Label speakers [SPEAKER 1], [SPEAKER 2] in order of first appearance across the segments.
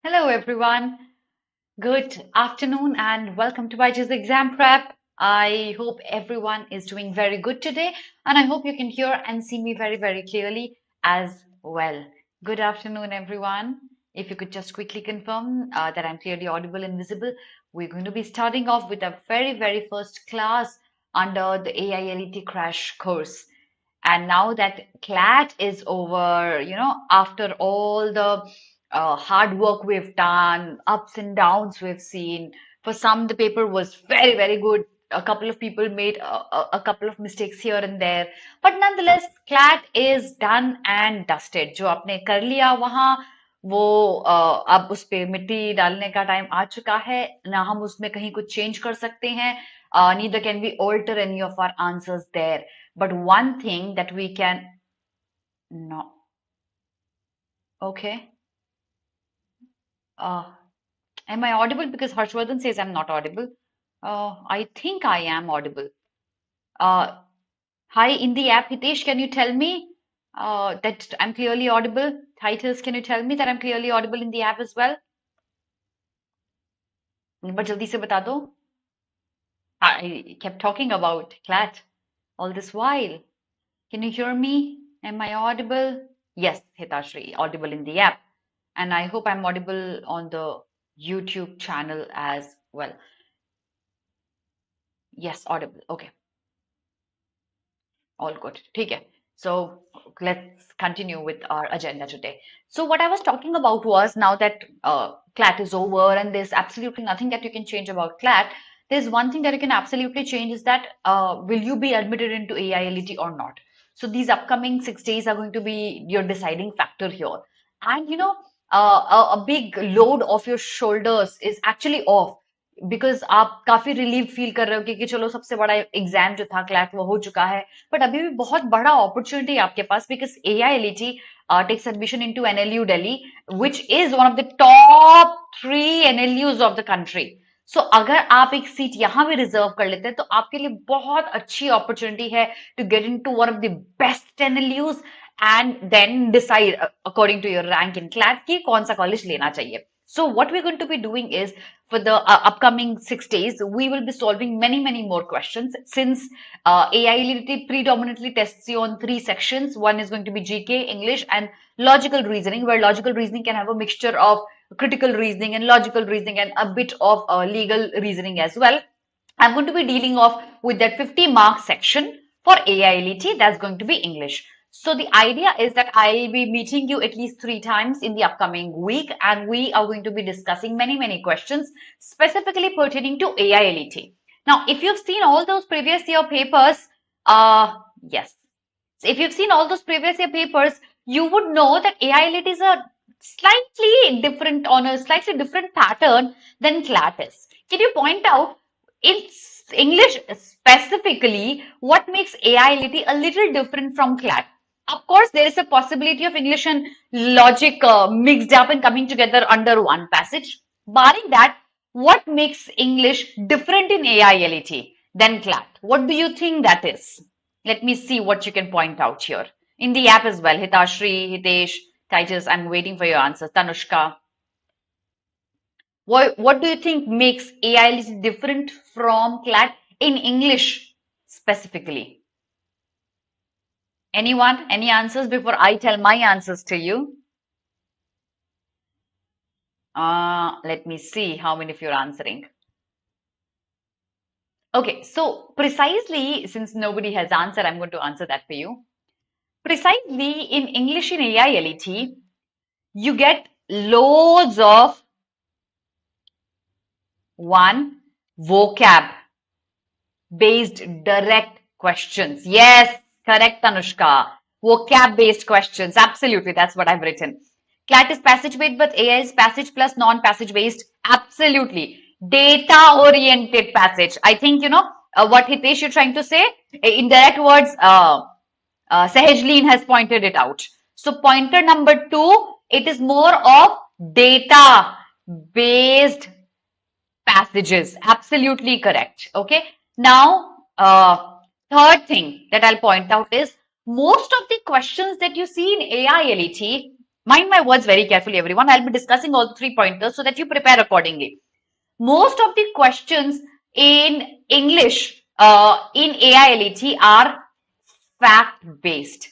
[SPEAKER 1] Hello everyone. Good afternoon and welcome to BYJU'S exam prep. I hope everyone is doing very good today and I hope you can hear and see me very clearly as well. Good afternoon everyone. If you could just quickly confirm that I'm clearly audible and visible, we're going to be starting off with a very first class under the AILET crash course. And now that CLAT is over, after all the hard work we've done, ups and downs we've seen, for some the paper was very good. A couple of people made a couple of mistakes here and there, but nonetheless CLAT is done and dusted. जो आपने कर लिया वहाँ वो अब उस पे मिट्टी डालने का टाइम आ चुका है ना, हम उसमें कहीं कुछ चेंज कर सकते हैं. Neither can we alter any of our answers there. But one thing that we can no. Okay. Am I audible? Because Harshvardhan says I'm not audible. I think I am audible. Hi, in the app, Hitesh, can you tell me that I'm clearly audible? Titus, can you tell me that I'm clearly audible in the app as well? But jaldi se bata do. I kept talking about CLAT all this while. Can you hear me? Am I audible? Yes, Hitashri, audible in the app. And I hope I'm audible on the YouTube channel as well. Yes, audible. Okay. All good. Okay. So let's continue with our agenda today. So what I was talking about was, now that CLAT is over and there's absolutely nothing that you can change about CLAT, there's one thing that you can absolutely change, is that will you be admitted into AILET or not? So these upcoming 6 days are going to be your deciding factor here. And a big load off your shoulders is actually off, because आप काफी relieve feel कर रहे हो कि चलो सबसे बड़ा exam जो था क्लैट वो हो चुका है, बट अभी भी बहुत बड़ा अपॉर्चुनिटी है आपके पास, because AILET takes admission into NLU Delhi, which is one of the top 3 NLUs of the country. So अगर आप एक सीट यहाँ भी रिजर्व कर लेते हैं तो आपके लिए बहुत अच्छी अपॉर्चुनिटी है to get into one of the best NLUs and then decide according to your rank in CLAT कि कौन सा कॉलेज लेना चाहिए. So what we're going to be doing is, for the upcoming 6 days, we will be solving many more questions, since AILET predominantly tests you on 3 sections. One is going to be GK, English, and logical reasoning, where logical reasoning can have a mixture of critical reasoning and logical reasoning and a bit of legal reasoning as well. I'm going to be dealing off with that 50-mark section for AILET. That's going to be English. So the idea is that I'll be meeting you at least 3 times in the upcoming week, and we are going to be discussing many questions specifically pertaining to AILET. Now, if you've seen all those previous year papers, yes. So if you've seen all those previous year papers, you would know that AILET is a slightly different, on a slightly different pattern than CLAT is. Can you point out in English specifically what makes AILET a little different from CLAT? Of course, there is a possibility of English and logic mixed up and coming together under one passage. Barring that, what makes English different in AILET than CLAT? What do you think that is? Let me see what you can point out here. In the app as well, Hitashri, Hitesh, Titus, I'm waiting for your answers. Tanushka. What do you think makes AILET different from CLAT in English specifically? Anyone? Any answers before I tell my answers to you? Let me see how many of you are answering. Okay, so precisely, since nobody has answered, I'm going to answer that for you. Precisely in English in AILET, you get loads of vocab based direct questions. Yes, correct, Tanushka. Vocab based questions. Absolutely, that's what I've written. CLAT is passage based, but AI is passage plus non-passage based. Absolutely. Data oriented passage. I think, what Hitesh you're trying to say. In direct words, Sahejleen has pointed it out. So pointer number 2, it is more of data based passages. Absolutely correct. Okay. Now, third thing that I'll point out is, most of the questions that you see in AILET Mind my words very carefully, everyone. I'll be discussing all the 3 pointers so that you prepare accordingly. Most of the questions in English in AILET are fact-based.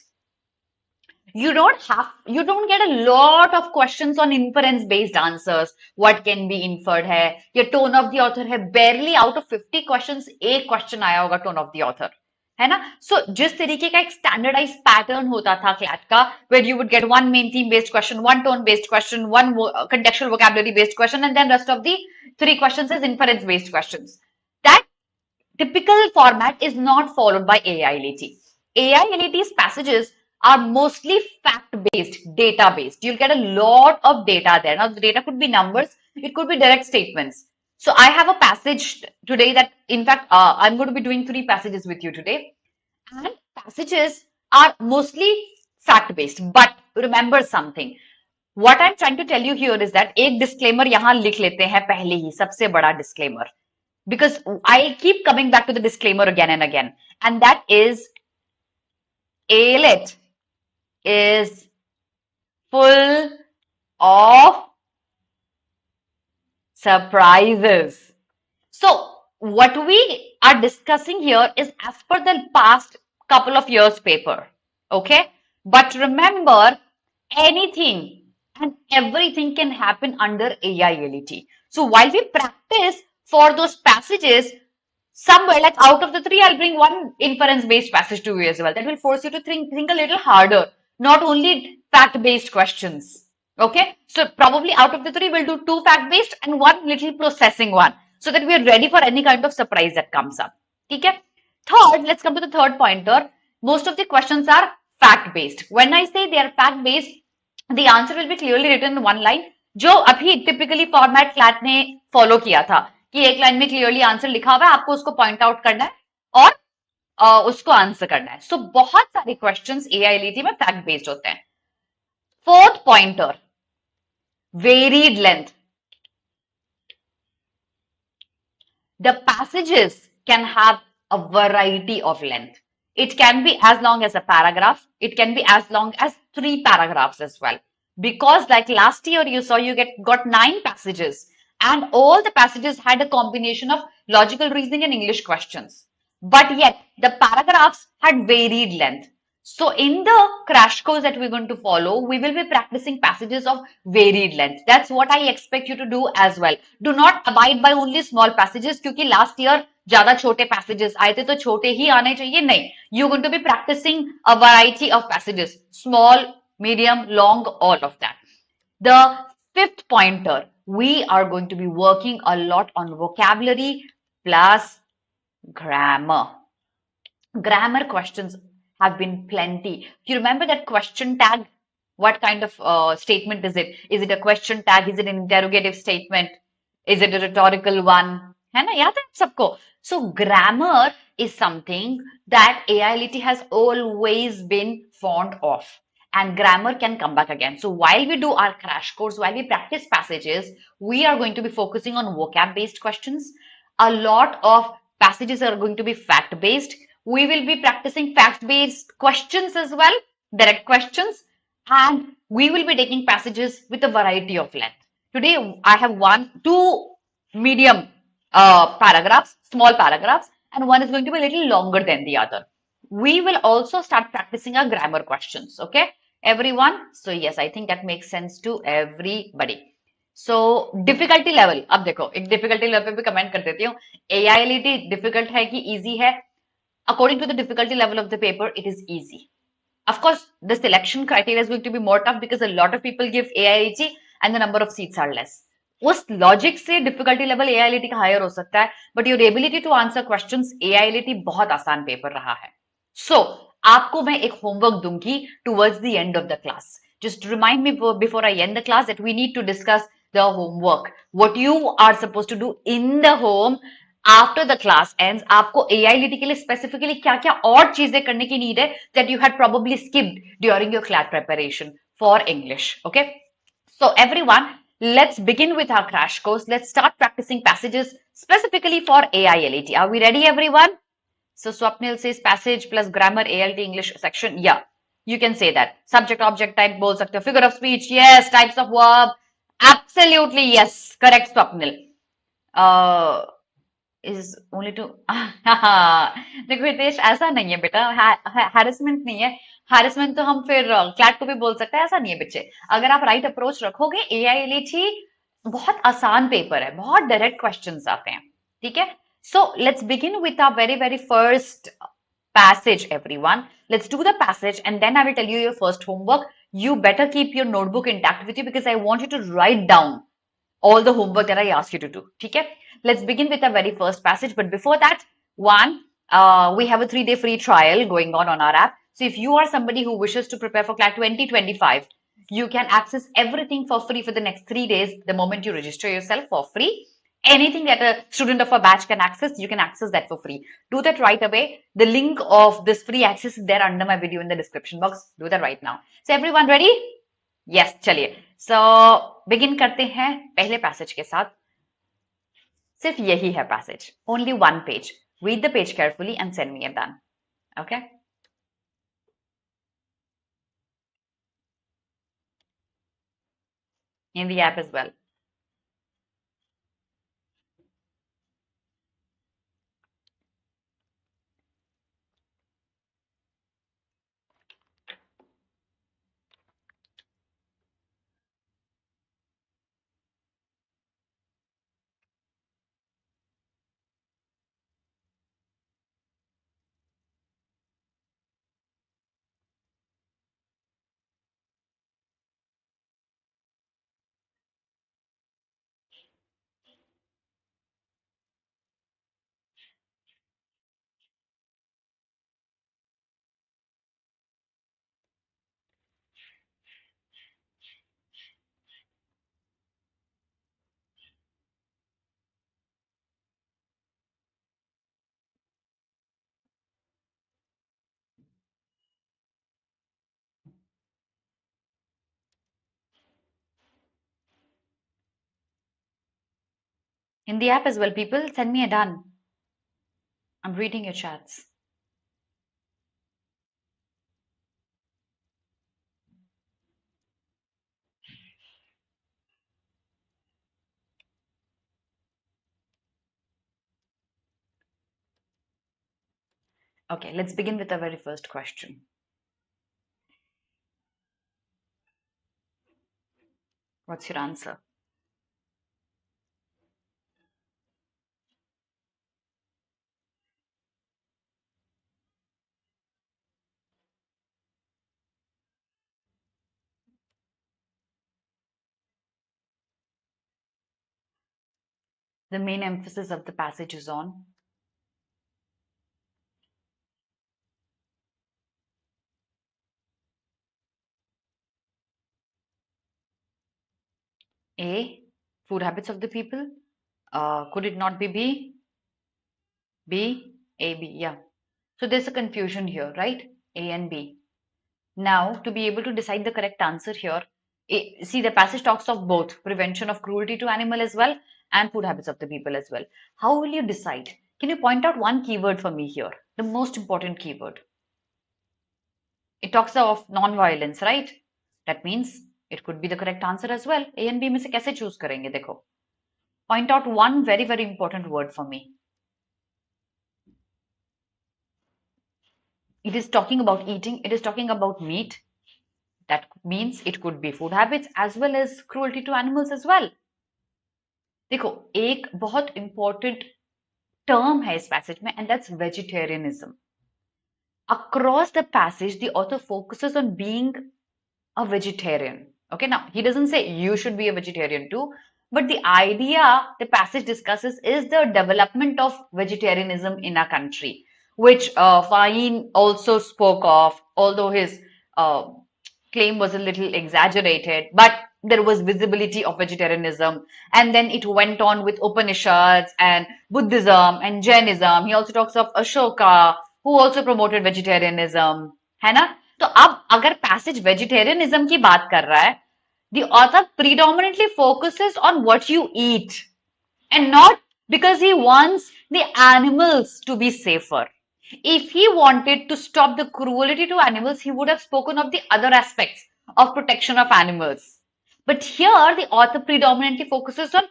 [SPEAKER 1] You don't get a lot of questions on inference-based answers. What can be inferred है, या tone of the author है. Barely out of 50 questions, एक question आया होगा tone of the author. है ना? So जिस तरीके का एक standardized pattern होता था CLAT का, where you would get one main theme based question, one tone based question, one contextual vocabulary based question, and then rest of the 3 questions is inference based questions. That typical format is not followed by AILET. AILET's passages are mostly fact-based, data-based. You'll get a lot of data there. Now, the data could be numbers, it could be direct statements. So, I have a passage today that, in fact, I'm going to be doing 3 passages with you today. And passages are mostly fact-based. But remember something. What I'm trying to tell you here is that एक disclaimer यहाँ लिख लेते हैं पहले ही, सबसे बड़ा disclaimer. Because I keep coming back to the disclaimer again and again. And that is AILET is full of surprises. So what we are discussing here is as per the past couple of years paper. Okay. But remember, anything and everything can happen under AILET. So while we practice for those passages, somewhere like out of the 3, I'll bring one inference-based passage to you as well. That will force you to think a little harder, not only fact-based questions. Okay, so probably out of the 3, we'll do 2 fact-based and 1 little processing one, so that we are ready for any kind of surprise that comes up. Okay. Third, let's come to the third pointer. Most of the questions are fact-based. When I say they are fact-based, the answer will be clearly written in 1 line, जो अभी typically format CLAT ने follow किया था कि एक line में clearly answer लिखा हुआ है, आपको उसको पॉइंट आउट करना है और उसको आंसर करना है. सो बहुत सारे क्वेश्चंस AILET में फैक्ट बेस्ड होते हैं. Fourth pointer, varied length. The passages can have a variety of length. It can be as long as a paragraph. It can be as long as 3 paragraphs as well. Because like last year you saw you got 9 passages. And all the passages had a combination of logical reasoning and English questions. But yet, the paragraphs had varied length. So, in the crash course that we're going to follow, we will be practicing passages of varied length. That's what I expect you to do as well. Do not abide by only small passages, क्योंकि last year ज़्यादा छोटे passages आए थे तो छोटे ही आने चाहिए. नहीं, you're going to be practicing a variety of passages, small, medium, long, all of that. The fifth pointer, we are going to be working a lot on vocabulary plus grammar. Grammar questions have been plenty. Do you remember that question tag? What kind of statement is it? Is it a question tag? Is it an interrogative statement? Is it a rhetorical one? है ना, याद है सबको? So grammar is something that AILET has always been fond of. And grammar can come back again. So while we do our crash course, while we practice passages, we are going to be focusing on vocab-based questions. A lot of passages are going to be fact-based. We will be practicing fact-based questions as well, direct questions, and we will be taking passages with a variety of length. Today, I have 2 medium paragraphs, small paragraphs, and one is going to be a little longer than the other. We will also start practicing our grammar questions, okay? Everyone, so yes, I think that makes sense to everybody. So difficulty level, अब देखो एक difficulty level पे भी comment कर देती हूँ. AILET difficult है कि easy है? According to the difficulty level of the paper, it is easy. Of course, the selection criteria is going to be more tough because a lot of people give AILET and the number of seats are less. उस logic से difficulty level AILET का higher हो सकता है, but your ability to answer questions, AILET बहुत आसान paper रहा है. So, आपको मैं एक homework दूंगी towards the end of the class. Just remind me before I end the class that we need to discuss the homework. What you are supposed to do in the home after the class ends. आपको AILET के लिए specifically क्या-क्या और चीजें करने की need है that you had probably skipped during your class preparation for English. Okay? So everyone, let's begin with our crash course. Let's start practicing passages specifically for AILET. Are we ready, everyone? So Swapnil says passage plus grammar ALT English section. Yeah. You can say that. Subject object type बोल सकते हो. Figure of speech, yes. Types of verb, absolutely yes. Correct, Swapnil. Is only to देखो हितेश, ऐसा नहीं है बेटा. Harassment नहीं है. हैरेसमेंट तो हम फिर क्लैट को भी बोल सकते हैं. ऐसा नहीं है बच्चे. अगर आप राइट अप्रोच रखोगे, AILET ही बहुत आसान पेपर है. बहुत डायरेक्ट क्वेश्चंस आते हैं. ठीक है. So let's begin with our very first passage, everyone. Let's do the passage and then I will tell you your first homework. You better keep your notebook intact with you because I want you to write down all the homework that I asked you to do. Okay? Let's begin with the very first passage. But before that, we have a 3-day free trial going on our app. So if you are somebody who wishes to prepare for CLAT 2025, you can access everything for free for the next 3 days the moment you register yourself for free. Anything that a student of a batch can access, you can access that for free. Do that right away. The link of this free access is there under my video in the description box. Do that right now. So everyone ready? Yes, चलिए. So begin करते हैं पहले passage के साथ. सिर्फ यही है passage. Only one page. Read the page carefully and send me a done. Okay? In the app as well. In the app as well, people, send me a done. I'm reading your chats. Okay, let's begin with the very first question. What's your answer? The main emphasis of the passage is on A, food habits of the people. Could it not be B? B, A, B, yeah. So there's a confusion here, right? A and B. Now, to be able to decide the correct answer here, see the passage talks of both prevention of cruelty to animal as well and food habits of the people as well. How will you decide? Can you point out one keyword for me here? The most important keyword. It talks of non-violence, right? That means it could be the correct answer as well. A and B में से कैसे choose करेंगे देखो. Point out one very important word for me. It is talking about eating. It is talking about meat. That means it could be food habits as well as cruelty to animals as well. देखो एक बहुत important term है इस passage में and that's vegetarianism. Across the passage, the author focuses on being a vegetarian. Okay, now he doesn't say you should be a vegetarian too, but the idea the passage discusses is the development of vegetarianism in our country, which Fahim also spoke of, although his claim was a little exaggerated, but there was visibility of vegetarianism. And then it went on with Upanishads and Buddhism and Jainism. He also talks of Ashoka, who also promoted vegetarianism. है ना? तो अब अगर passage vegetarianism की बात कर रहा है, the author predominantly focuses on what you eat and not because he wants the animals to be safer. If he wanted to stop the cruelty to animals, he would have spoken of the other aspects of protection of animals. But here, the author predominantly focuses on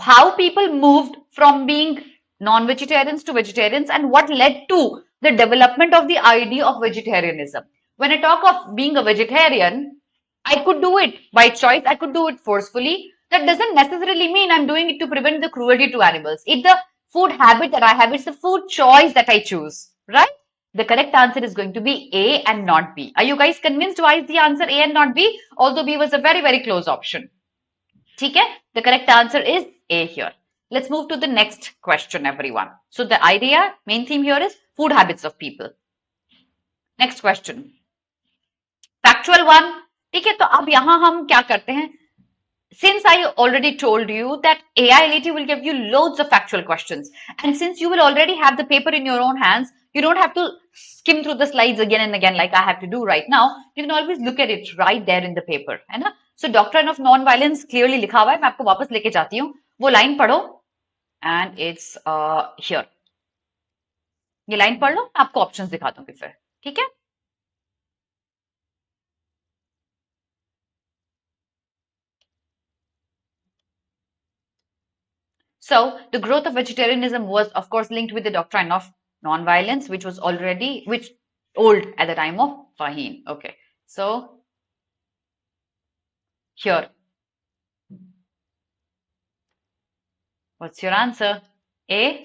[SPEAKER 1] how people moved from being non-vegetarians to vegetarians and what led to the development of the idea of vegetarianism. When I talk of being a vegetarian, I could do it by choice, I could do it forcefully. That doesn't necessarily mean I'm doing it to prevent the cruelty to animals. It's the food habit that I have, it's the food choice that I choose, right? The correct answer is going to be A and not B. Are you guys convinced why is the answer A and not B? Although B was a very, very close option. Okay? The correct answer is A here. Let's move to the next question, everyone. So the idea, main theme here is food habits of people. Next question. Factual one. ठीक है, तो अब यहाँ हम क्या करते हैं? Since I already told you that AILET will give you loads of factual questions, and since you will already have the paper in your own hands, you don't have to skim through the slides again and again like I have to do right now. You can always look at it right there in the paper, है ना? So doctrine of non-violence clearly लिखा हुआ है. मैं आपको वापस लेके जाती हूँ. वो लाइन पढ़ो, and it's here. ये लाइन पढ़ लो, आपको ऑप्शंस दिखा दूंगी फिर. ठीक है? So the growth of vegetarianism was, of course, linked with the doctrine of non-violence, which was already old at the time of Fahim. Okay, so here, what's your answer? A.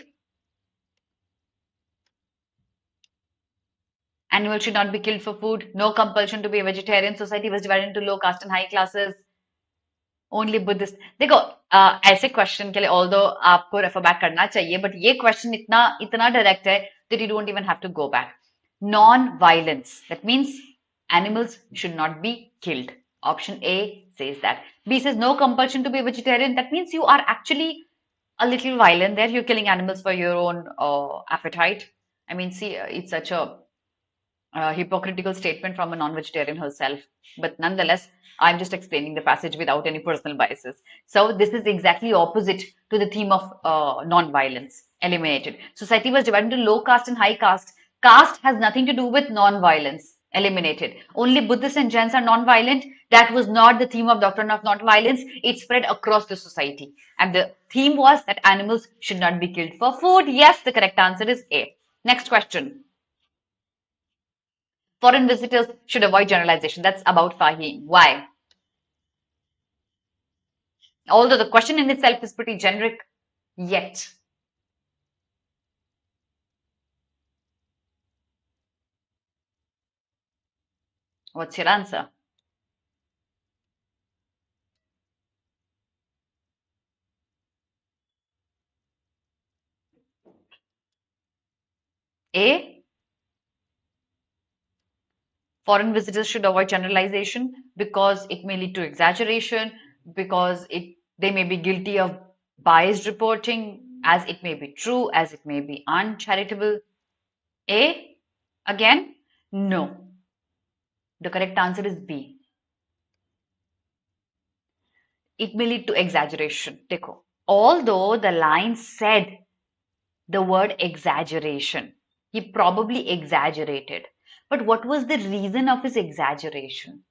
[SPEAKER 1] Animals should not be killed for food. No compulsion to be a vegetarian. Society was divided into low caste and high classes. Only Buddhist. देखो ऐसे question के लिए although आपको refer back करना चाहिए, but ये question इतना direct है that you don't even have to go back. Non violence, that means animals should not be killed. Option A says that. B says no compulsion to be a vegetarian. That means you are actually a little violent there. You're killing animals for your own appetite. I mean, see, it's such a hypocritical statement from a non-vegetarian herself. But nonetheless, I'm just explaining the passage without any personal biases. So this is exactly opposite to the theme of non-violence. Eliminated. Society was divided into low caste and high caste. Caste has nothing to do with non-violence. Eliminated. Only Buddhists and Jains are non-violent. That was not the theme of doctrine of non-violence. It spread across the society. And the theme was that animals should not be killed for food. Yes, the correct answer is A. Next question. Foreign visitors should avoid generalization. That's about Fahim. Why? Although the question in itself is pretty generic, yet. What's your answer? A. Foreign visitors should avoid generalization because it may lead to exaggeration, because they may be guilty of biased reporting, as it may be true, as it may be uncharitable. A. Again, no. The correct answer is B. It may lead to exaggeration. Dekho, although the line said the word exaggeration, he probably exaggerated. But what was the reason of his exaggeration?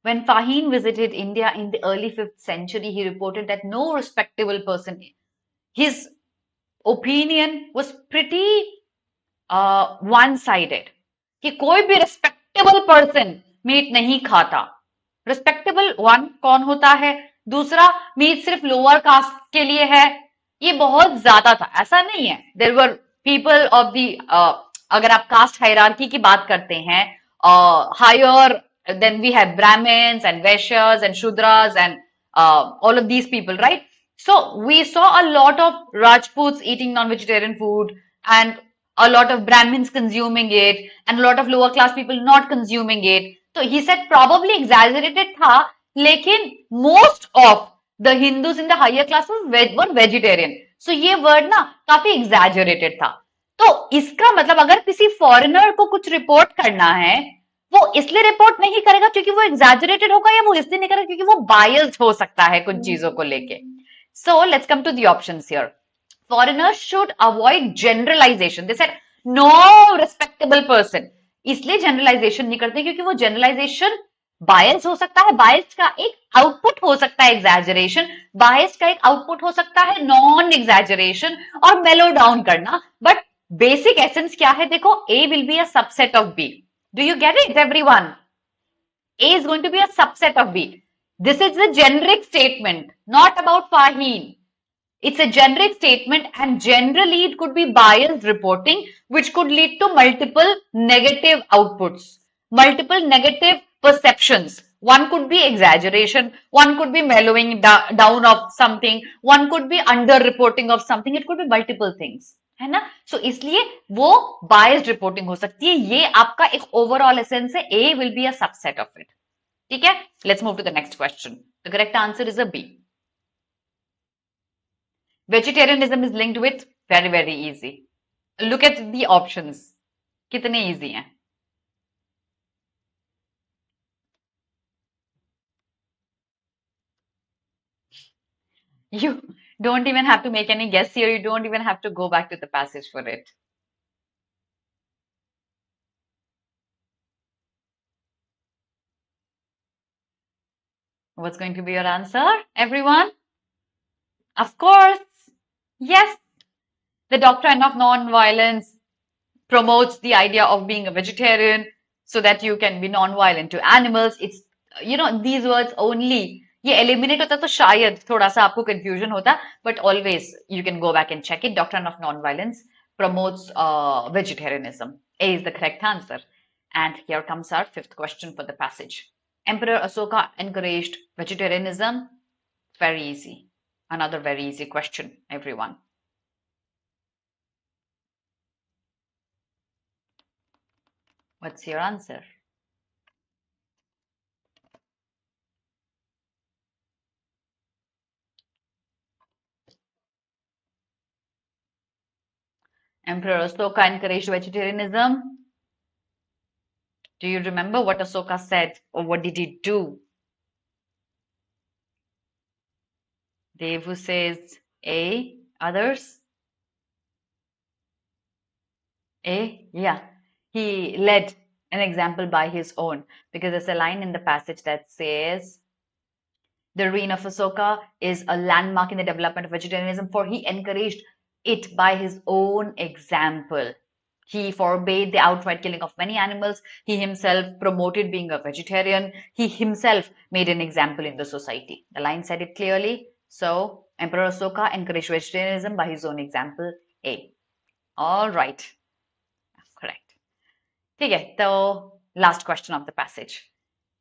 [SPEAKER 1] When Fahim visited India in the early 5th century, he reported that no respectable person, his opinion was pretty one-sided. कि कोई भी respectable person meat नहीं खाता. Respectable one कौन होता है? दूसरा meat सिर्फ lower caste के लिए है. ये बहुत ज्यादा था. ऐसा नहीं है. There were people of the अगर आप caste hierarchy की बात करते हैं, higher, then we have Brahmins and Vaishyas and Shudras and all of these people, right? So we saw a lot of Rajputs eating non-vegetarian food and a lot of Brahmins consuming it and a lot of lower class people not consuming it. So he said probably exaggerated था, लेकिन most of the Hindus in the higher classes were vegetarian. So ये word ना काफी exaggerated था. तो इसका मतलब अगर किसी फॉरेनर को कुछ रिपोर्ट करना है, वो इसलिए रिपोर्ट नहीं करेगा क्योंकि वो एग्जैजरेटेड होगा, या वो इसलिए नहीं करेगा क्योंकि वो बायस्ड हो सकता है कुछ चीजों को लेके. So let's come to the options here. Foreigners should avoid generalization. They said no respectable person. इसलिए जनरलाइजेशन नहीं करते क्योंकि वो जनरलाइजेशन बायस हो सकता है, बायस का एक आउटपुट हो सकता है एग्जैजरेशन, बायस का एक आउटपुट हो सकता है नॉन एग्जैजरेशन और मेलो डाउन करना। बट बेसिक एसेंस क्या है देखो, A will be a subset of B. Do you get it everyone? A is going to be a subset of B. This is a generic statement, not about Fahim. It's a generic statement, and generally it could be biased reporting, which could lead to multiple negative outputs, multiple negative perceptions. One could be exaggeration, one could be mellowing down of something, one could be under-reporting of something, it could be multiple things. है ना? So इसलिए वो biased reporting हो सकती है। ये आपका एक overall essence है, A will be a subset of it. ठीक है? Let's move to the next question. The correct answer is a B. Vegetarianism is linked with very easy. Look at the options. कितने easy हैं? You don't even have to make any guess here. You don't even have to go back to the passage for it. What's going to be your answer, everyone? Of course, yes. The doctrine of non-violence promotes the idea of being a vegetarian so that you can be non-violent to animals. It's, you know, these words only. ये eliminate होता तो शायद थोड़ा सा आपको confusion होता, but always you can go back and check it. Doctrine of non-violence promotes vegetarianism. A is the correct answer. And here comes our fifth question for the passage. Emperor Ashoka encouraged vegetarianism. Very easy. Another very easy question, everyone. What's your answer? Emperor Ashoka encouraged vegetarianism. Do you remember what Ashoka said, or what did he do? Devu says A. Others? A? Yeah. He led an example by his own, because there's a line in the passage that says, the reign of Ashoka is a landmark in the development of vegetarianism, for he encouraged it by his own example. He forbade the outright killing of many animals. He himself promoted being a vegetarian. He himself made an example in the society. The line said it clearly. So, Emperor Ashoka encouraged vegetarianism by his own example. A. All right. Correct. Okay, so last question of the passage.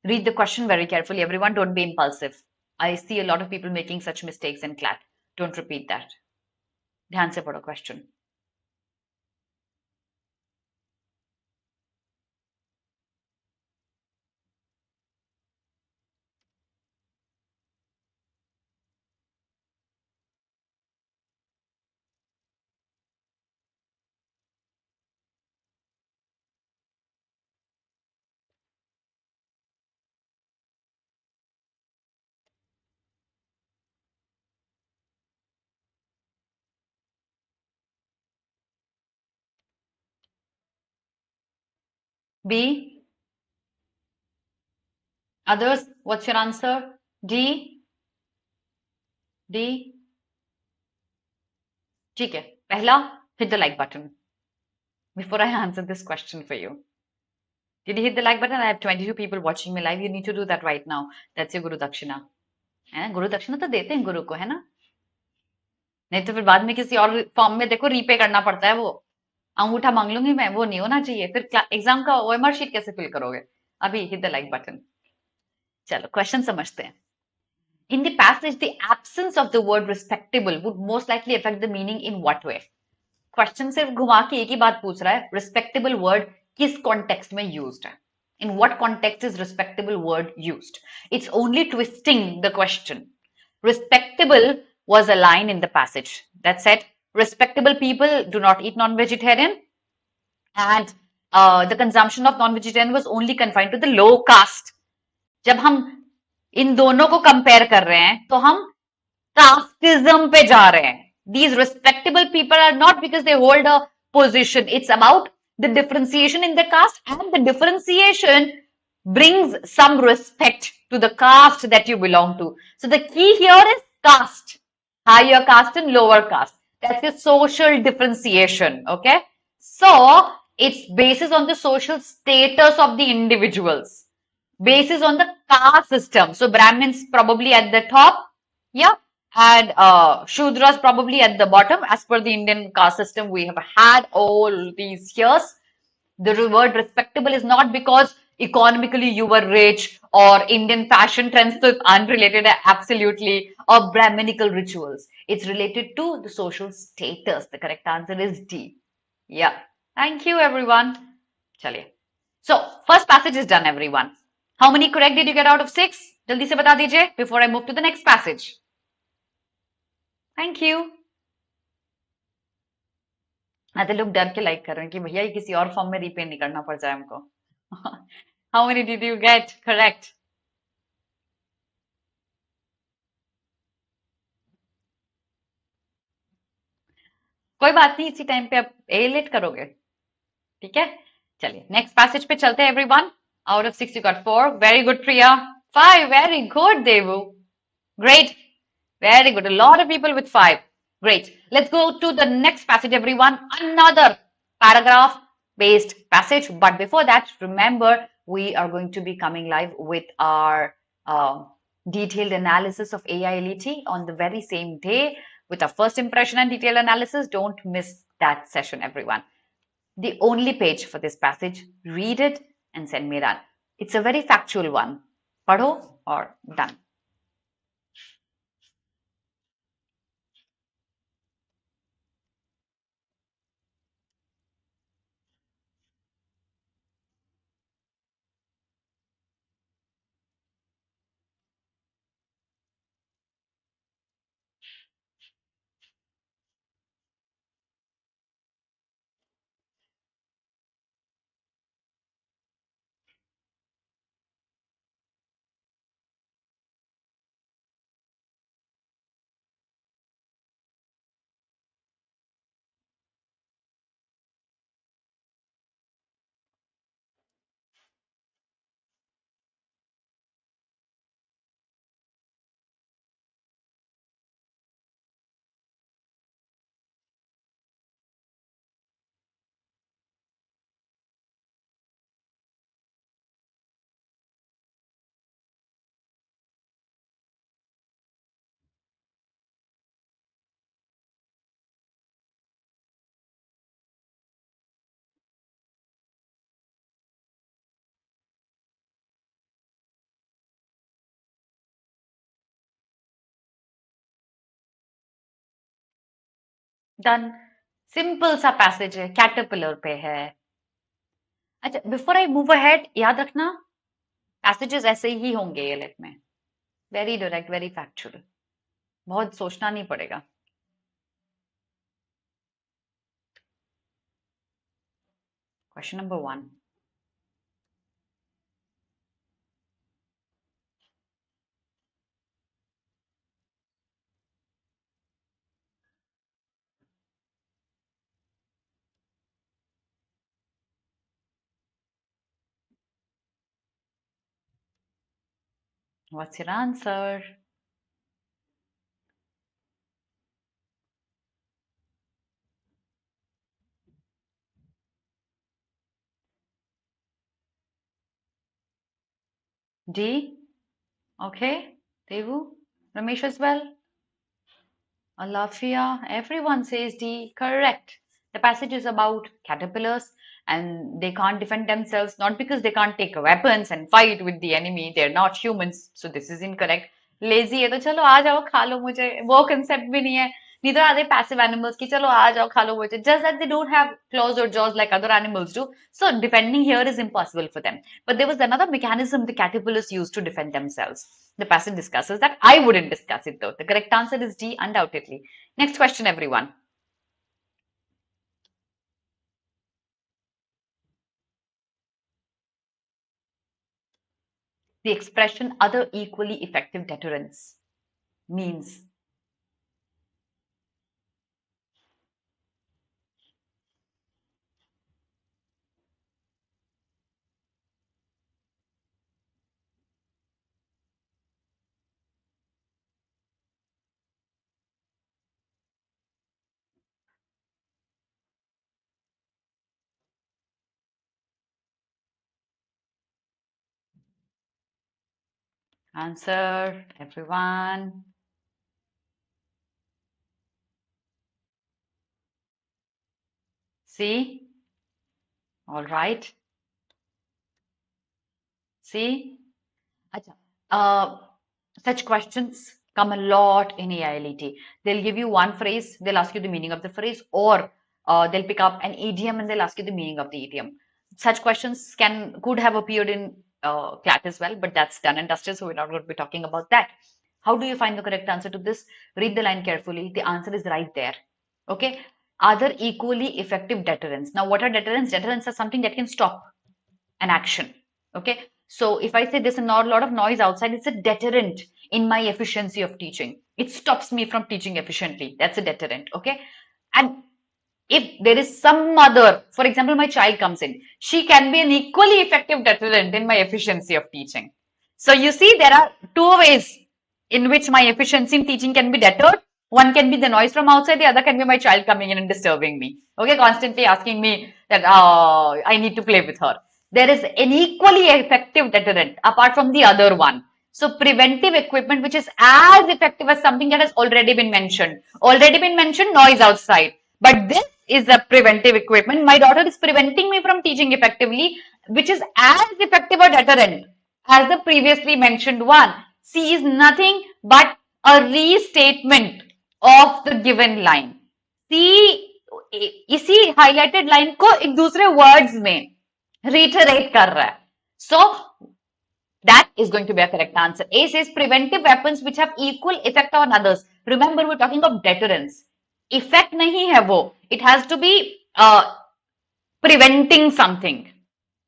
[SPEAKER 1] Read the question very carefully. Everyone, don't be impulsive. I see a lot of people making such mistakes in CLAT. Don't repeat that. ध्यान से पढ़ो question. B. Others, what's your answer? D. D. ठीक है, पहला, hit the like button. Before I answer this question for you. Did you hit the like button? I have 22 people watching me live. You need to do that right now. That's your Guru Dakshina. है ना? गुरु दक्षिणा तो देते हैं गुरु को, है ना? नहीं तो फिर बाद में किसी और फॉर्म में देखो रीपे करना पड़ता है, वो अंगूठा मांग लूंगी मैं, वो नहीं होना चाहिए। फिर एग्जाम का ओएमआर शीट कैसे फिल करोगे? अभी हिट द लाइक बटन। चलो क्वेश्चन समझते हैं। In the passage, the absence of the word respectable would most likely affect the meaning in what way? Question सिर्फ घुमा के एक ही बात पूछ रहा है, respectable word किस context में used है? In what context is respectable word used? It's only twisting the question. Respectable was a line in the passage that said, respectable people do not eat non-vegetarian, and the consumption of non-vegetarian was only confined to the low caste. जब हम इन दोनों को compare कर रहे हैं तो हम casteism पे जा रहे हैं. These respectable people are not because they hold a position. It's about the differentiation in the caste, and the differentiation brings some respect to the caste that you belong to. So the key here is caste, higher caste and lower caste. That's the social differentiation. Okay. So it's basis on the social status of the individuals, basis on the caste system. So Brahmins probably at the top, yeah, and Shudras probably at the bottom. As per the Indian caste system, we have had all these years. The word respectable is not because economically you were rich or Indian fashion trends, so it's unrelated absolutely, or Brahminical rituals. It's related to the social status. The correct answer is D. Yeah. Thank you, everyone. Chaliye. So, first passage is done, everyone. How many correct did you get out of 6? जल्दी से बता दीजिए before I move to the next passage. Thank you. आधे लोग डर के like कर रहे हैं कि भैया ये किसी और फॉर्म में रीपे नहीं करना पड़ जाए हमको. How many did you get correct? कोई बात नहीं, इसी टाइम पे आप AILET करोगे. ठीक है, चलिए नेक्स्ट पैसेज पे चलते हैं everyone. Out of 6 you got 4. Very good, Priya. 5. Very good, Devu. Great. Very good. A lot of people with 5. Great. Let's go to the next passage, everyone. Another paragraph based passage. But before that, remember, we are going to be coming live with our detailed analysis of AILET on the very same day with our first impression and detailed analysis. Don't miss that session, everyone. The only page for this passage, read it and send me that. It's a very factual one. Padho or done. Done. Simple सा passage है, caterpillar पे है. अच्छा, before I move ahead, याद रखना passages ऐसे ही होंगे AILET में. Very direct, very factual. बहुत सोचना नहीं पड़ेगा. Question number 1. What's your answer? D. Okay. Devu? Ramesh as well? Alafia? Everyone says D. Correct. The passage is about caterpillars and they can't defend themselves, not because they can't take weapons and fight with the enemy. They're not humans. So this is incorrect. Lazy है तो चलो आ जाओ खा लो मुझे, वो concept भी नहीं है. Neither are they passive animals कि चलो आ जाओ खा लो मुझे. Just that they don't have claws or jaws like other animals do. So defending here is impossible for them. But there was another mechanism the caterpillars used to defend themselves. The passage discusses that. I wouldn't discuss it though. The correct answer is D, undoubtedly. Next question, everyone. The expression other equally effective deterrents means Answer, everyone. See? All right. See? Acha. Such questions come a lot in AILET. They'll give you one phrase, they'll ask you the meaning of the phrase, or they'll pick up an idiom and they'll ask you the meaning of the idiom. Such questions could have appeared in CLAT as well, but that's done and dusted, so we're not going to be talking about that. How do you find the correct answer to this? Read the line carefully. The answer is right there. Okay. Are there equally effective deterrents? Now, what are deterrents? Deterrents are something that can stop an action. Okay. So if I say there's a lot of noise outside, it's a deterrent in my efficiency of teaching. It stops me from teaching efficiently. That's a deterrent. Okay. And if there is some other, for example, my child comes in, she can be an equally effective deterrent in my efficiency of teaching. So you see, there are two ways in which my efficiency in teaching can be deterred. One can be the noise from outside, the other can be my child coming in and disturbing me. Okay, constantly asking me that I need to play with her. There is an equally effective deterrent apart from the other one. So preventive equipment, which is as effective as something that has already been mentioned. Already been mentioned, noise outside. But this is a preventive equipment. My daughter is preventing me from teaching effectively, which is as effective a deterrent as the previously mentioned one. C is nothing but a restatement of the given line. C इसी highlighted line को एक दूसरे words में reiterate कर रहा है. So that is going to be a correct answer. A says preventive weapons which have equal effect on others. Remember, we're talking of deterrence. Effect नहीं है वो. It has to be preventing something.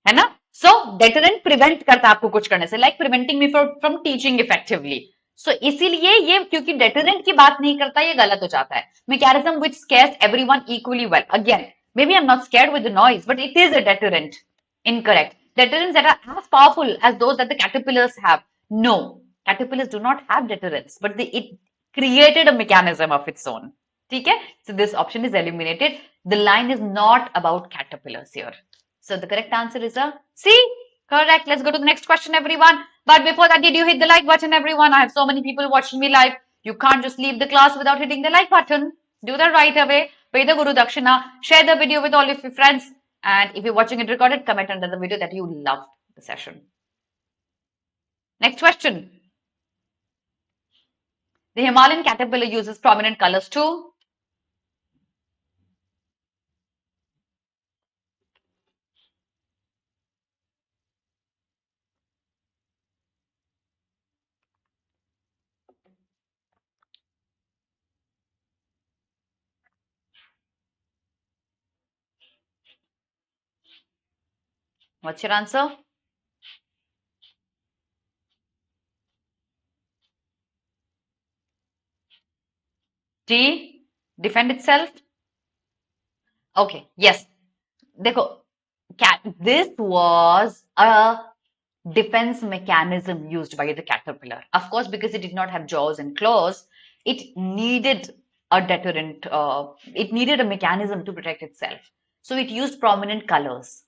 [SPEAKER 1] है ना? So deterrent prevent करता है आपको कुछ करने से, like preventing me from teaching effectively. So इसीलिए ये क्योंकि deterrent की बात नहीं करता, ये गलत हो जाता है. Mechanism which scares everyone equally well. Again, maybe I'm not scared with the noise, but it is a deterrent. Incorrect. Deterrents that are as powerful as those that the caterpillars have. No, caterpillars do not have deterrents, but it created a mechanism of its own. Okay? So this option is eliminated. The line is not about caterpillars here. So the correct answer is a C. Correct. Let's go to the next question, everyone. But before that, did you hit the like button, everyone? I have so many people watching me live. You can't just leave the class without hitting the like button. Do that right away. Pay the Guru Dakshina. Share the video with all of your friends. And if you're watching it recorded, comment under the video that you loved the session. Next question. The Himalayan caterpillar uses prominent colors too. What's your answer? D. Defend itself. Okay. Yes. This was a defense mechanism used by the caterpillar. Of course, because it did not have jaws and claws, it needed a deterrent. It needed a mechanism to protect itself. So it used prominent colors.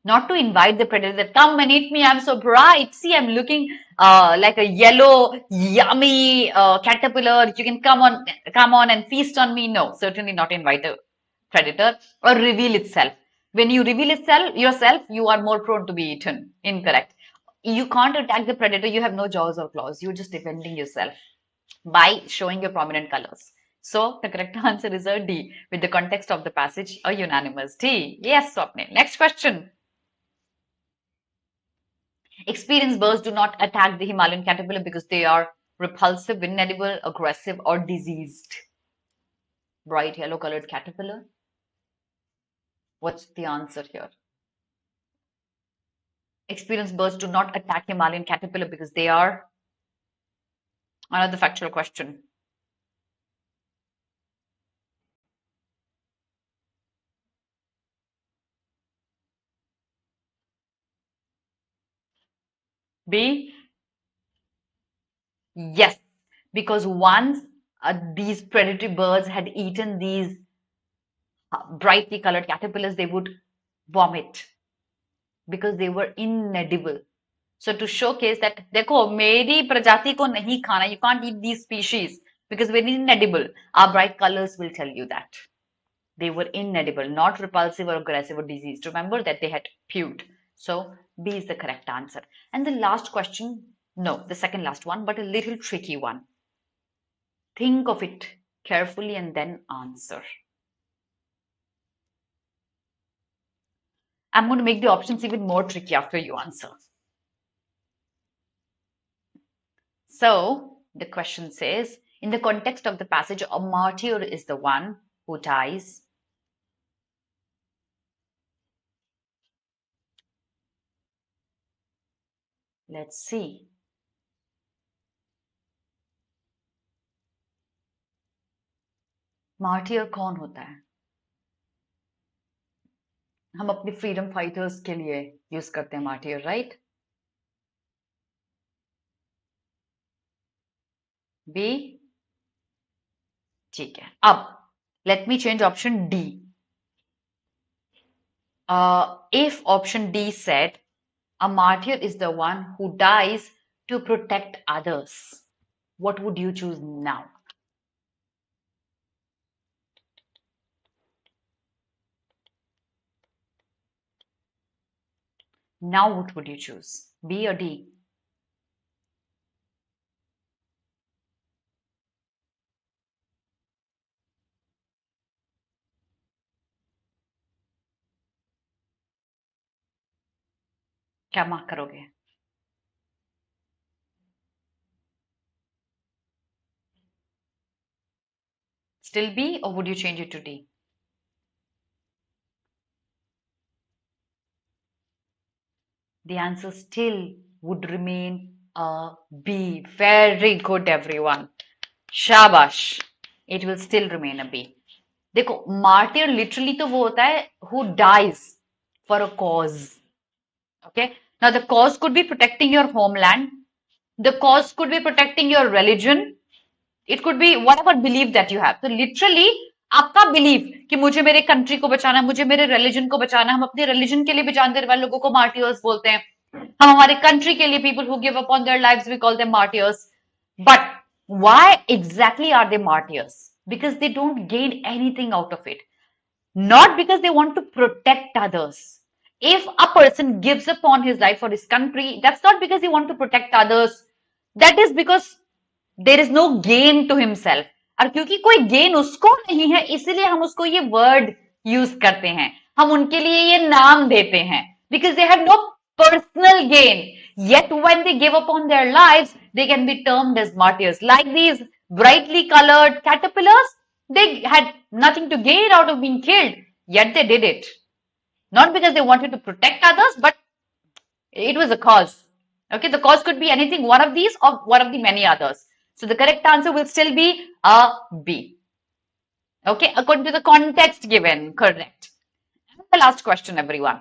[SPEAKER 1] Not to invite the predator that come and eat me, I'm so bright. See, I'm looking like a yellow, yummy caterpillar. You can come on and feast on me. No, certainly not invite the predator or reveal itself. When you reveal yourself, you are more prone to be eaten. Incorrect. You can't attack the predator. You have no jaws or claws. You're just defending yourself by showing your prominent colors. So the correct answer is a D. With the context of the passage, a unanimous D. Yes, Swapnil. Next question. Experienced birds do not attack the Himalayan caterpillar because they are repulsive, inedible, aggressive, or diseased. Bright yellow colored caterpillar. What's the answer here? Experienced birds do not attack Himalayan caterpillar because they are. Another factual question. B. Yes, because once these predatory birds had eaten these brightly colored caterpillars, they would vomit because they were inedible. So to showcase that, देखो मेरी प्रजाति को नहीं खाना, you can't eat these species because we're inedible. Our bright colors will tell you that they were inedible, not repulsive or aggressive or diseased. Remember that they had puked. So B is the correct answer. And the last question, no, the second last one, but a little tricky one. Think of it carefully and then answer. I'm going to make the options even more tricky after you answer. So the question says, in the context of the passage, a martyr is the one who dies. Let's see. Martyr कौन होता है? हम अपने freedom fighters के लिए use करते हैं martyr, right? B, ठीक है. अब let me change option D. If option D said a martyr is the one who dies to protect others, what would you choose now? Now what would you choose? B or D? क्या mark करोगे? Still B, or would you change it to D? The answer still would remain a B. Very good, everyone. Shabash. It will still remain a B. देखो, martyr literally तो वो होता है who dies for a cause. Okay. Now the cause could be protecting your homeland. The cause could be protecting your religion. It could be whatever belief that you have. So literally आपका belief कि मुझे मेरे country को बचाना है, मुझे मेरे religion को बचाना है, हम अपने रिलीजन के लिए भी जानने वाले लोगों को मार्टियर्स बोलते हैं. हम हमारे कंट्री के लिए people who give up on their lives we call them martyrs. But why exactly are they martyrs? Because they don't gain anything out of it. Not because they want to protect others. If a person gives up on his life for his country, that's not because he wants to protect others. That is because there is no gain to himself. और क्योंकि कोई gain उसको नहीं है, इसलिए हम उसको ये वर्ड यूज करते हैं, हम उनके लिए ये नाम देते हैं. Because they have no personal gain. Yet when they give up on their lives, they can be termed as martyrs. Like these brightly colored caterpillars, they had nothing to gain out of being killed, yet they did it. Not because they wanted to protect others, but it was a cause. Okay, the cause could be anything, one of these or one of the many others. So the correct answer will still be a B. Okay, according to the context given, correct. And the last question, everyone.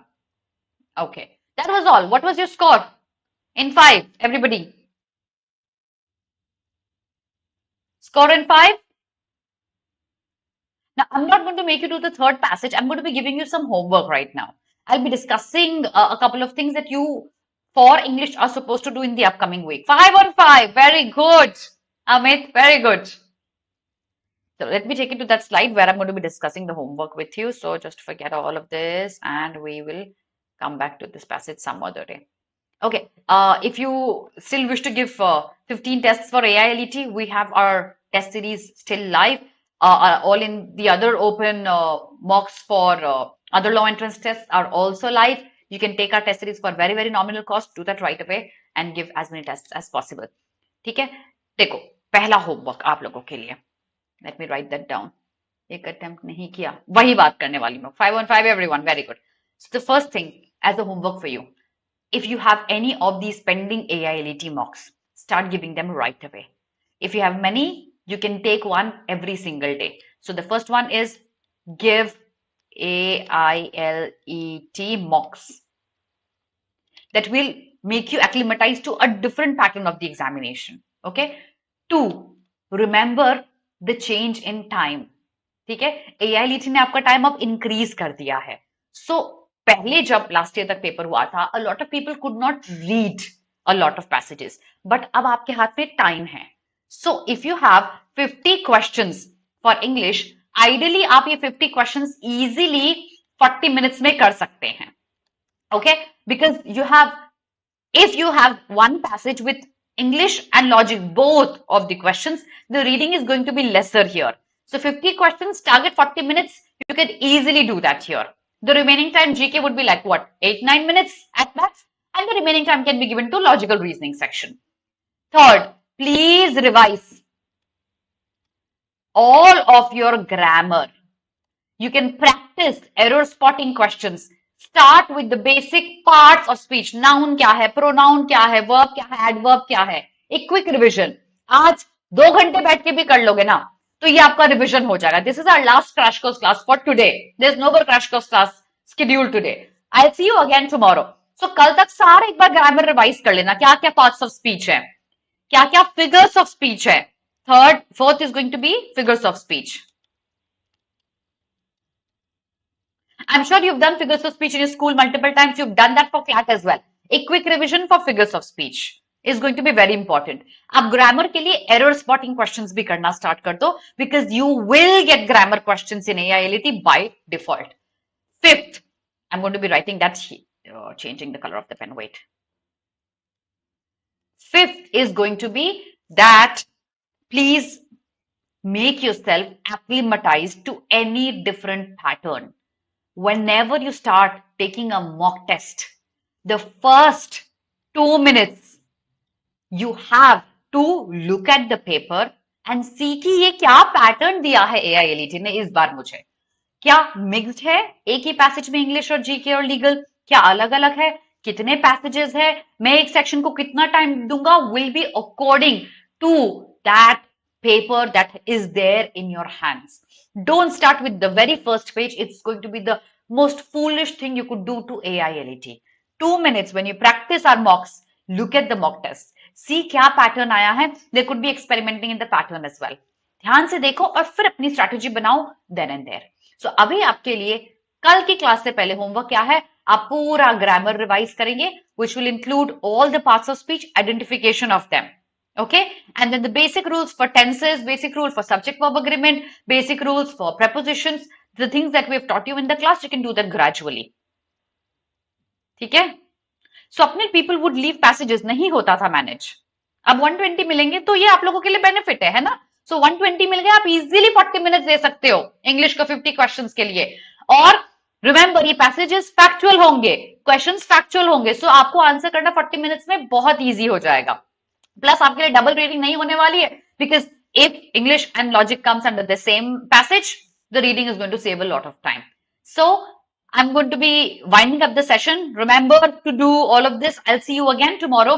[SPEAKER 1] Okay, that was all. What was your score in 5, everybody? Score in 5? Now, I'm not going to make you do the third passage. I'm going to be giving you some homework right now. I'll be discussing a couple of things that you for English are supposed to do in the upcoming week. 5 on 5. Very good. Amit, very good. So let me take you to that slide where I'm going to be discussing the homework with you. So just forget all of this and we will come back to this passage some other day. Okay. If you still wish to give 15 tests for AILET, we have our test series still live. All in the other open mocks for other law entrance tests are also live. You can take our test series for very, very nominal cost. Do that right away and give as many tests as possible. ठीक है? देखो, पहला homework आप लोगों के लिए. Let me write that down. एक attempt नहीं किया. वही बात करने वाली मैं. 5 on 5, everyone. Very good. So the first thing as a homework for you, if you have any of these pending AILET mocks, start giving them right away. If you have many, you can take one every single day. So the first one is give AILET mocks. That will make you acclimatize to a different pattern of the examination. Okay. 2, remember the change in time. ठीक है, AILET ने आपका time अब increase कर दिया है. सो पहले जब लास्ट ईयर तक पेपर हुआ था, a lot of people could not read a lot of passages. But अब आपके हाथ में time है. So if you have 50 questions for English, ideally आप ये 50 questions easily 40 minutes में कर सकते हैं. Okay, because if you have one passage with English and logic, both of the questions, the reading is going to be lesser here. So 50 questions, target 40 minutes, you can easily do that here. The remaining time GK would be like what, 8-9 minutes at max, and the remaining time can be given to logical reasoning section. Third, please revise all of your grammar. You can practice error spotting questions. Start with the basic parts of speech. Noun क्या है, pronoun क्या है, verb क्या है, adverb क्या है. A quick revision. आज 2 घंटे बैठ के भी कर लोगे ना, तो ये आपका रिविजन हो जाएगा. This is our last crash course class for today. There is no more crash course class scheduled today. I'll see you again tomorrow. So कल तक सारा एक बार ग्रामर रिवाइज कर लेना. क्या क्या पार्ट्स ऑफ स्पीच है, क्या क्या फिगर्स ऑफ स्पीच है. Fourth is going to be figures of speech. I'm sure you've done figures of speech in your school multiple times. You've done that for CLAT as well. A quick revision for figures of speech is going to be very important. अब grammar के लिए error spotting questions भी करना start कर दो, because you will get grammar questions in AILET by default. Fifth, I'm going to be writing that, changing the color of the pen, wait. Fifth is going to be that please make yourself acclimatized to any different pattern. Whenever you start taking a mock test, the first 2 minutes, you have to look at the paper and see कि ये क्या pattern दिया है AILET ने इस बार मुझे. क्या mixed है, एक ही पैसेज में इंग्लिश और जीके और लीगल, क्या अलग अलग है, कितने पैसेजेस है, मैं एक सेक्शन को कितना टाइम दूंगा, will be according to that paper that is there in your hands. Don't start with the very first page. It's going to be the most foolish thing you could do to AILET. 2 minutes when you practice our mocks, look at the mock test. See क्या pattern आया है. There could be experimenting in the pattern as well. ध्यान से देखो और फिर अपनी strategy बनाओ then and there. So अभी आपके लिए कल की क्लास से पहले होमवर्क क्या है, आप पूरा ग्रामर रिवाइज करेंगे, which will include all the parts of speech, identification of them. Okay, and then the basic rules for tenses, basic rule for subject verb agreement, basic rules for prepositions, the things that we have taught you in the class, you can do that gradually. ठीक है. Swapnil people would leave passages, नहीं होता था manage. अब 120 मिलेंगे तो ये आप लोगों के लिए बेनिफिट है ना. So 120 मिल गए, आप इजीली 40 मिनट्स दे सकते हो इंग्लिश को 50 क्वेश्चंस के लिए. और रिमेंबर ये पैसेजेस फैक्चुअल होंगे, क्वेश्चंस फैक्चुअल होंगे, सो आपको आंसर करना 40 मिनट्स में बहुत इजी हो जाएगा. प्लस आपके लिए डबल रीडिंग नहीं होने वाली है, because if English and logic comes under the same passage, the reading is going to save a lot of time. So I'm going to be winding up the session. Remember to do all of this. I'll see you again tomorrow.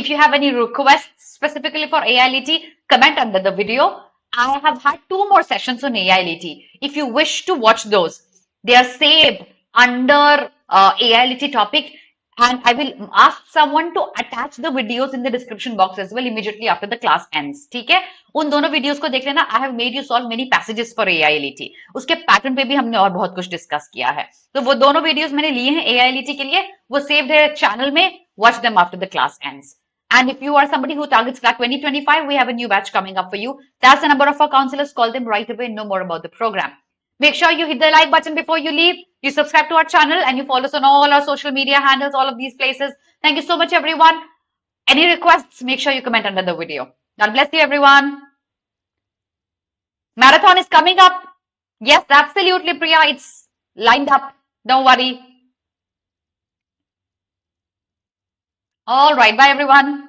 [SPEAKER 1] If you have any requests specifically for AILET, comment under the video. I have had 2 more sessions on AILET. If you wish to watch those, they are saved under AILET topic, and I will ask someone to attach the videos in the description box as well immediately after the class ends. ठीक है, उन दोनों videos को देख लेना. I have made you solve many passages for AILET. उसके pattern पे भी हमने और बहुत कुछ डिस्कस किया है, तो वो दोनों वीडियोस मैंने लिए हैं AILET के लिए, वो सेव्ड है चैनल में. Watch them after the class ends. And if you are somebody who targets CLAT 2025, we have a new batch coming up for you. That's the number of our counselors. Call them right away and know more about the program. Make sure you hit the like button before you leave. You subscribe to our channel and you follow us on all our social media handles, all of these places. Thank you so much, everyone. Any requests, make sure you comment under the video. God bless you, everyone. Marathon is coming up. Yes, absolutely, Priya. It's lined up. Don't worry. All right. Bye, everyone.